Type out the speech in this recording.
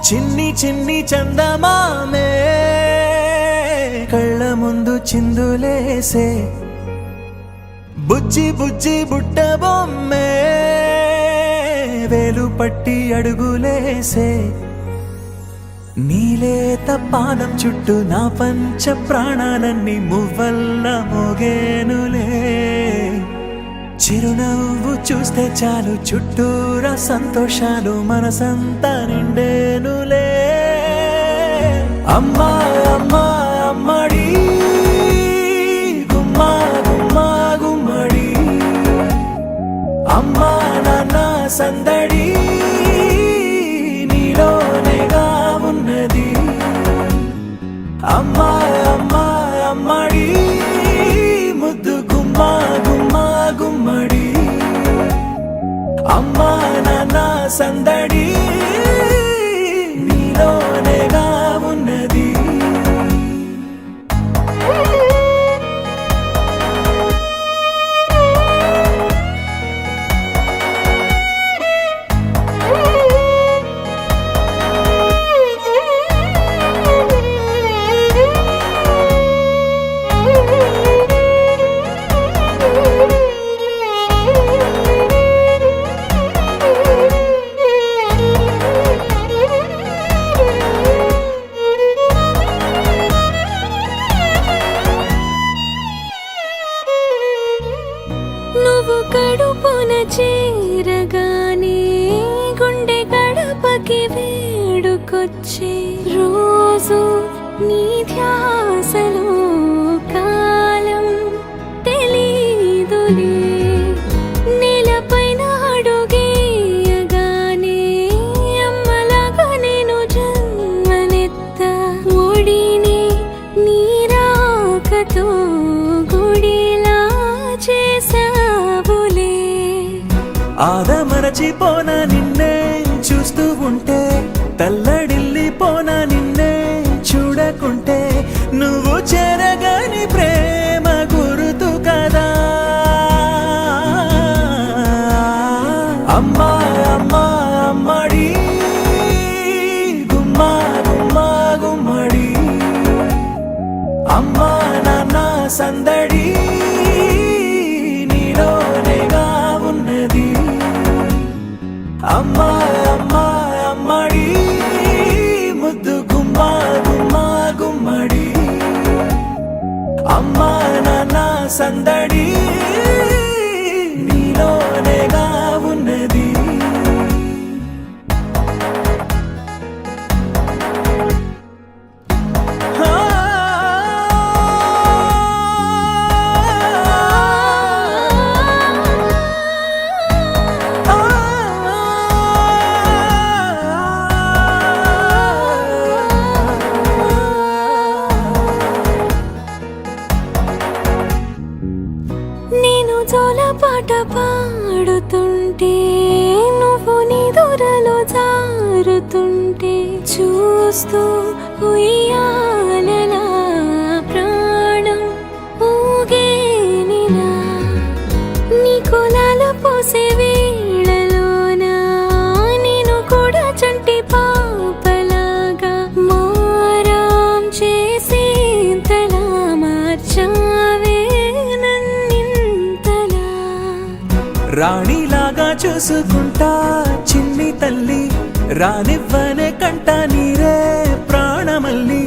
చిన్ని చిన్ని చందమామే కళ్ళ ముందు చిందులేసే బుజ్జి బుజ్జి బుట్ట బొమ్మే వేలు పట్టి అడుగులేసే నీలేత పాదం చుట్టూ నా పంచ ప్రాణాలన్నీ మువ్వల్ల మోగేనులే చిరునవ్వు చూస్తే చాలు చుట్టూరా సంతోషాలు మనసంతా నిండేనులే అమ్మా అమ్మా అమ్మడి గుమ్మా గుమ్మా గుమ్మడి అమ్మా నాన్న సందడి నీలోనేగా ఉన్నది అమ్మా అమ్మా అమ్మడి ముద్దు గుమ్మా గుమ్మా గుమ్మడి అమ్మా నాన్న సందడి నీలోనేగా ఉన్నది నువ్వు కడుపున చేరగానే గుండె గడపకి వేడుకొచ్చే రోజు నీ ధ్యాసలో కాలం తెలీదులే నేలపైన అడుగేయగానే అమ్మలాగా నేను జన్మనెత్త ఒడిని నీ రాకతో గుడిలా చేసావులే ఆదమరచిపోన నిన్నే చూస్తూ ఉంటే తల్లడిల్లిపోన నిన్నే చూడకుంటే నువ్వు చెరగని ప్రేమ గుర్తు కదా అమ్మా అమ్మా అమ్మడి గుమ్మా గుమ్మా గుమ్మడి అమ్మా నాన్న సందడి నీలోనేగా ఉన్నది అమ్మా అమ్మా అమ్మడి ముద్దు గుమ్మా గుమ్మా గుమ్మడి అమ్మా నాన్న సందడి నీలోనేగా ఉన్నది నేను జోలపాట పాడుతుంటే నువ్వు నీ దూరలో జారుతుంటే చూస్తూ ఉయ్యాలలా ప్రాణం ఊగేనిలా నీ కులాల పోసే వేళలోన నేను కూడా చంటి పాపలాగా మారాం చేసేంతలా మార్చావే రాణిలాగా చూసుకుంటా చిన్ని తల్లి రానివ్వనే కంట నీరే ప్రాణమల్లి